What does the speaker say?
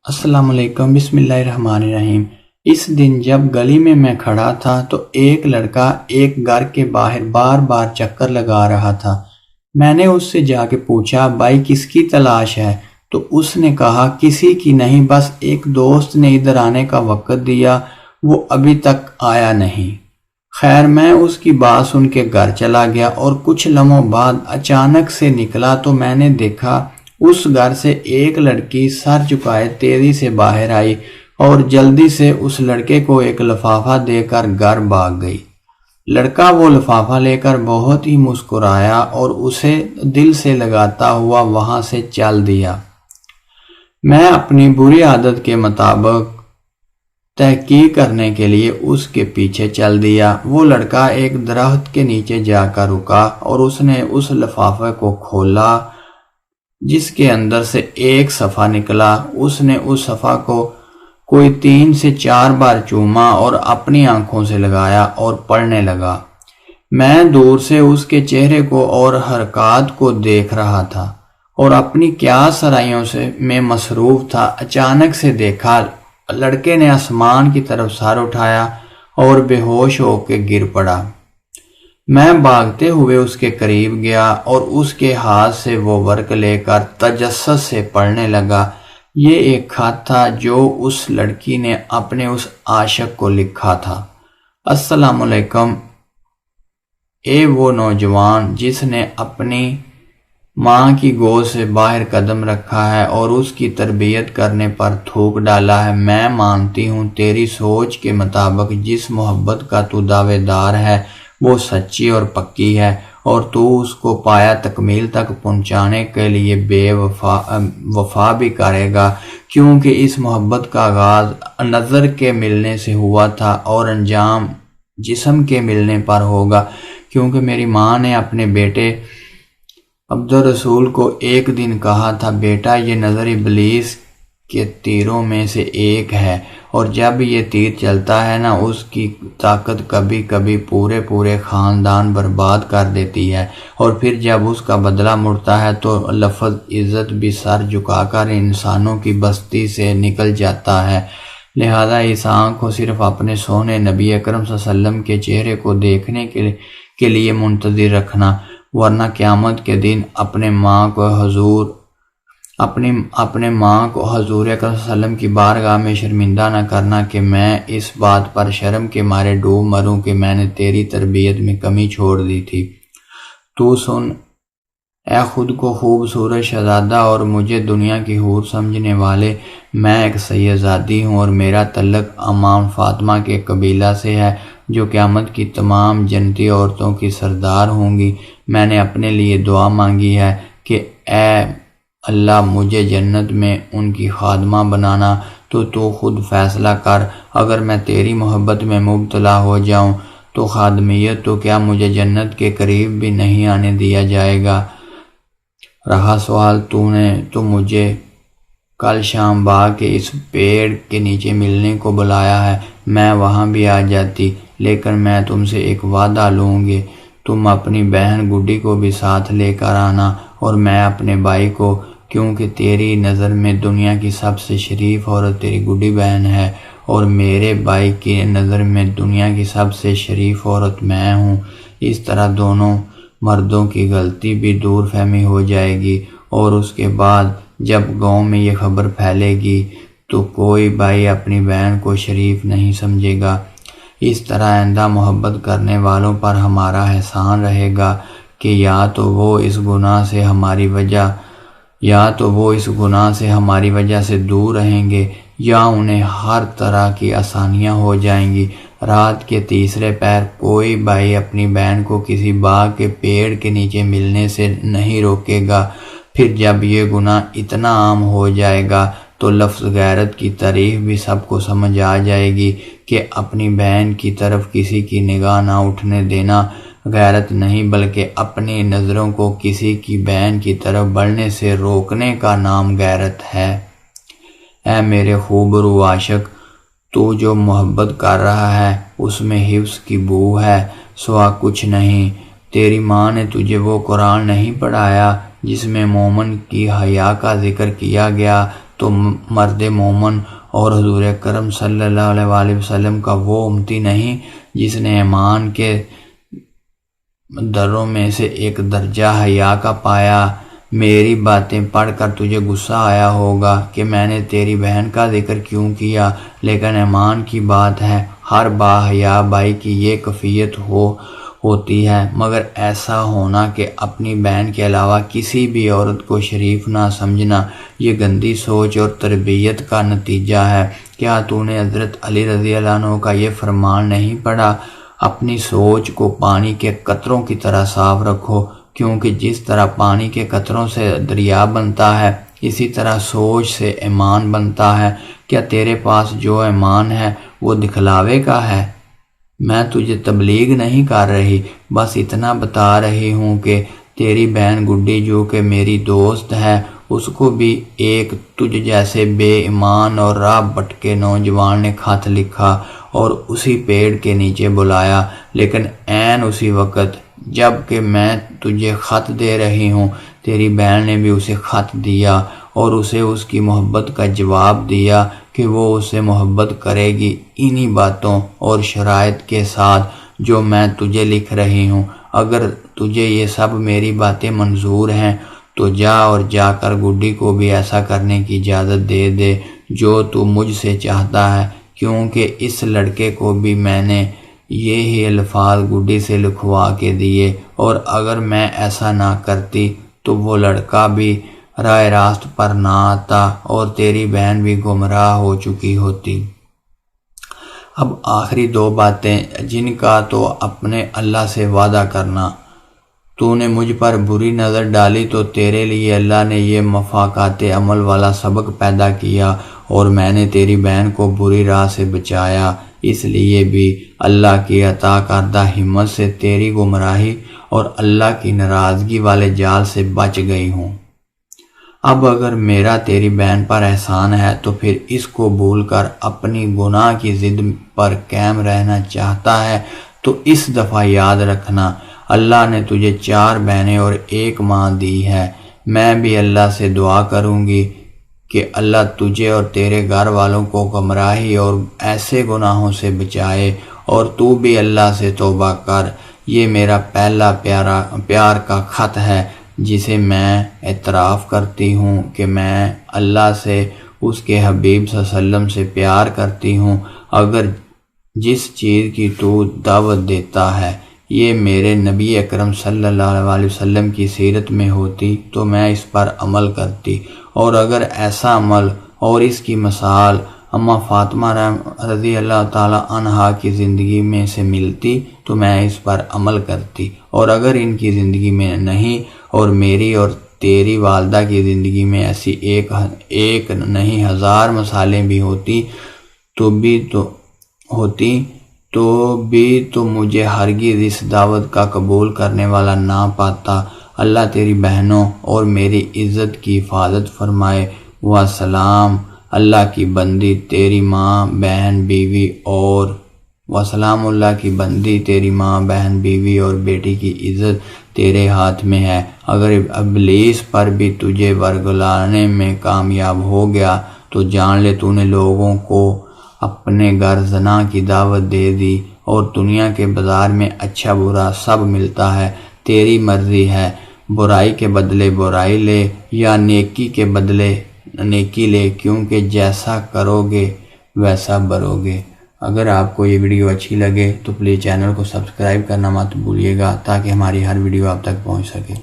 السلام علیکم، بسم اللہ الرحمن الرحیم۔ اس دن جب گلی میں کھڑا تھا تو ایک لڑکا ایک گھر کے باہر بار بار چکر لگا رہا تھا۔ میں نے اس سے جا کے پوچھا، بھائی کس کی تلاش ہے؟ تو اس نے کہا، کسی کی نہیں، بس ایک دوست نے ادھر آنے کا وقت دیا، وہ ابھی تک آیا نہیں۔ خیر، میں اس کی بات سن کے گھر چلا گیا اور کچھ لمحوں بعد اچانک سے نکلا تو میں نے دیکھا اس گھر سے ایک لڑکی سر جھکائے تیزی سے باہر آئی اور جلدی سے اس لڑکے کو ایک لفافہ دے کر گھر بھاگ گئی۔ لڑکا وہ لفافہ لے کر بہت ہی مسکرایا اور اسے دل سے لگاتا ہوا وہاں سے چل دیا۔ میں اپنی بری عادت کے مطابق تحقیق کرنے کے لیے اس کے پیچھے چل دیا۔ وہ لڑکا ایک درخت کے نیچے جا کر رکا اور اس نے اس لفافے کو کھولا جس کے اندر سے ایک صفحہ نکلا۔ اس نے اس صفحہ کو کوئی 3 سے 4 بار چوما اور اپنی آنکھوں سے لگایا اور پڑھنے لگا۔ میں دور سے اس کے چہرے کو اور حرکات کو دیکھ رہا تھا اور اپنی قیاس سرائیوں میں مصروف تھا۔ اچانک سے دیکھا لڑکے نے آسمان کی طرف سر اٹھایا اور بے ہوش ہو کے گر پڑا۔ میں بھاگتے ہوئے اس کے قریب گیا اور اس کے ہاتھ سے وہ ورق لے کر تجسس سے پڑھنے لگا۔ یہ ایک خط تھا جو اس لڑکی نے اپنے اس عاشق کو لکھا تھا۔ السلام علیکم، اے وہ نوجوان جس نے اپنی ماں کی گود سے باہر قدم رکھا ہے اور اس کی تربیت کرنے پر تھوک ڈالا ہے۔ میں مانتی ہوں تیری سوچ کے مطابق جس محبت کا تو دعوے دار ہے وہ سچی اور پکی ہے، اور تو اس کو پایا تکمیل تک پہنچانے کے لیے بے وفا بھی کرے گا، کیونکہ اس محبت کا آغاز نظر کے ملنے سے ہوا تھا اور انجام جسم کے ملنے پر ہوگا، کیونکہ میری ماں نے اپنے بیٹے عبدالرسول کو ایک دن کہا تھا، بیٹا یہ نظر ابلیس کے تیروں میں سے ایک ہے، اور جب یہ تیر چلتا ہے نا، اس کی طاقت کبھی کبھی پورے خاندان برباد کر دیتی ہے، اور پھر جب اس کا بدلہ مڑتا ہے تو لفظ عزت بھی سر جھکا کر انسانوں کی بستی سے نکل جاتا ہے۔ لہذا اس آنکھ کو صرف اپنے سونے نبی اکرم صلی اللہ علیہ وسلم کے چہرے کو دیکھنے کے لیے منتظر رکھنا، ورنہ قیامت کے دن اپنے ماں کو حضور اکرم صلی اللہ علیہ وسلم کی بارگاہ میں شرمندہ نہ کرنا کہ میں اس بات پر شرم کے مارے ڈوب مروں کہ میں نے تیری تربیت میں کمی چھوڑ دی تھی۔ تو سن اے خود کو خوبصورت شہزادہ اور مجھے دنیا کی حور سمجھنے والے، میں ایک سیدزادی ہوں اور میرا تعلق امام فاطمہ کے قبیلہ سے ہے جو قیامت کی تمام جنتی عورتوں کی سردار ہوں گی۔ میں نے اپنے لیے دعا مانگی ہے کہ اے اللہ مجھے جنت میں ان کی خادمہ بنانا، تو خود فیصلہ کر۔ اگر میں تیری محبت میں مبتلا ہو جاؤں تو خادمیت تو کیا مجھے جنت کے قریب بھی نہیں آنے دیا جائے گا۔ رہا سوال تو مجھے کل شام باغ کے اس پیڑ کے نیچے ملنے کو بلایا ہے، میں وہاں بھی آ جاتی، لیکن میں تم سے ایک وعدہ لوں گی، تم اپنی بہن گڈی کو بھی ساتھ لے کر آنا، اور میں اپنے بھائی کو، کیونکہ تیری نظر میں دنیا کی سب سے شریف عورت تیری گڈی بہن ہے اور میرے بھائی کی نظر میں دنیا کی سب سے شریف عورت میں ہوں۔ اس طرح دونوں مردوں کی غلطی بھی دور فہمی ہو جائے گی، اور اس کے بعد جب گاؤں میں یہ خبر پھیلے گی تو کوئی بھائی اپنی بہن کو شریف نہیں سمجھے گا۔ اس طرح آئندہ محبت کرنے والوں پر ہمارا احسان رہے گا کہ یا تو وہ اس گناہ سے ہماری وجہ سے دور رہیں گے، یا انہیں ہر طرح کی آسانیاں ہو جائیں گی۔ رات کے تیسرے پہر کوئی بھائی اپنی بہن کو کسی باغ کے پیڑ کے نیچے ملنے سے نہیں روکے گا۔ پھر جب یہ گناہ اتنا عام ہو جائے گا تو لفظ غیرت کی تعریف بھی سب کو سمجھ آ جائے گی کہ اپنی بہن کی طرف کسی کی نگاہ نہ اٹھنے دینا غیرت نہیں، بلکہ اپنی نظروں کو کسی کی بہن کی طرف بڑھنے سے روکنے کا نام غیرت ہے۔ اے میرے خوبرو عاشق، تو جو محبت کر رہا ہے اس میں حفظ کی بو ہے، سوا کچھ نہیں۔ تیری ماں نے تجھے وہ قرآن نہیں پڑھایا جس میں مومن کی حیا کا ذکر کیا گیا؟ تو مرد مومن اور حضور اکرم صلی اللہ علیہ وآلہ وسلم کا وہ امتی نہیں جس نے ایمان کے دروں میں سے ایک درجہ حیا کا پایا۔ میری باتیں پڑھ کر تجھے غصہ آیا ہوگا کہ میں نے تیری بہن کا ذکر کیوں کیا، لیکن ایمان کی بات ہے، ہر باحیا بھائی کی یہ کیفیت ہوتی ہے، مگر ایسا ہونا کہ اپنی بہن کے علاوہ کسی بھی عورت کو شریف نہ سمجھنا، یہ گندی سوچ اور تربیت کا نتیجہ ہے۔ کیا تو نے حضرت علی رضی اللہ عنہ کا یہ فرمان نہیں پڑھا؟ اپنی سوچ کو پانی کے قطروں کی طرح صاف رکھو، کیونکہ جس طرح پانی کے قطروں سے دریا بنتا ہے، اسی طرح سوچ سے ایمان بنتا ہے۔ کیا تیرے پاس جو ایمان ہے وہ دکھلاوے کا ہے؟ میں تجھے تبلیغ نہیں کر رہی، بس اتنا بتا رہی ہوں کہ تیری بہن گڈی جو کہ میری دوست ہے، اس کو بھی ایک تجھ جیسے بے ایمان اور راہ بھٹکے نوجوان نے خط لکھا اور اسی پیڑ کے نیچے بلایا، لیکن عین اسی وقت جب کہ میں تجھے خط دے رہی ہوں، تیری بہن نے بھی اسے خط دیا اور اسے اس کی محبت کا جواب دیا کہ وہ اسے محبت کرے گی انہی باتوں اور شرائط کے ساتھ جو میں تجھے لکھ رہی ہوں۔ اگر تجھے یہ سب میری باتیں منظور ہیں تو جا اور جا کر گڈی کو بھی ایسا کرنے کی اجازت دے دے جو تو مجھ سے چاہتا ہے، کیونکہ اس لڑکے کو بھی میں نے یہی الفاظ گڈی سے لکھوا کے دیے، اور اگر میں ایسا نہ کرتی تو وہ لڑکا بھی راہ راست پر نہ آتا اور تیری بہن بھی گمراہ ہو چکی ہوتی۔ اب آخری دو باتیں جن کا تو اپنے اللہ سے وعدہ کرنا۔ تو نے مجھ پر بری نظر ڈالی تو تیرے لیے اللہ نے یہ مفاقات عمل والا سبق پیدا کیا، اور میں نے تیری بہن کو بری راہ سے بچایا، اس لیے بھی اللہ کی عطا کردہ ہمت سے تیری گمراہی اور اللہ کی ناراضگی والے جال سے بچ گئی ہوں۔ اب اگر میرا تیری بہن پر احسان ہے تو پھر اس کو بھول کر اپنی گناہ کی ضد پر قائم رہنا چاہتا ہے تو اس دفعہ یاد رکھنا، اللہ نے تجھے 4 بہنیں اور 1 ماں دی ہے۔ میں بھی اللہ سے دعا کروں گی کہ اللہ تجھے اور تیرے گھر والوں کو گمراہی اور ایسے گناہوں سے بچائے، اور تو بھی اللہ سے توبہ کر۔ یہ میرا پہلا پیار کا خط ہے جسے میں اعتراف کرتی ہوں کہ میں اللہ سے، اس کے حبیب صلی اللہ علیہ وسلم سے پیار کرتی ہوں۔ اگر جس چیز کی تو دعوت دیتا ہے یہ میرے نبی اکرم صلی اللہ علیہ وسلم کی سیرت میں ہوتی تو میں اس پر عمل کرتی، اور اگر ایسا عمل اور اس کی مثال اماں فاطمہ رضی اللہ تعالی عنہا کی زندگی میں سے ملتی تو میں اس پر عمل کرتی، اور اگر ان کی زندگی میں نہیں اور میری اور تیری والدہ کی زندگی میں ایسی ایک نہیں 1000 مثالیں بھی ہوتی تو مجھے ہرگز اس دعوت کا قبول کرنے والا نہ پاتا۔ اللہ تیری بہنوں اور میری عزت کی حفاظت فرمائے۔ وسلام اللہ کی بندی تیری ماں بہن بیوی اور وسلام اللہ کی بندی تیری ماں بہن بیوی اور بیٹی کی عزت تیرے ہاتھ میں ہے۔ اگر ابلیس پر بھی تجھے ورگلانے میں کامیاب ہو گیا تو جان لے تو نے لوگوں کو اپنے گھر زنا کی دعوت دے دی، اور دنیا کے بازار میں اچھا برا سب ملتا ہے، تیری مرضی ہے، برائی کے بدلے برائی لے یا نیکی کے بدلے نیکی لے، کیونکہ جیسا کرو گے ویسا بھرو گے۔ اگر آپ کو یہ ویڈیو اچھی لگے تو پلیز چینل کو سبسکرائب کرنا مت بھولیے گا تاکہ ہماری ہر ویڈیو آپ تک پہنچ سکے۔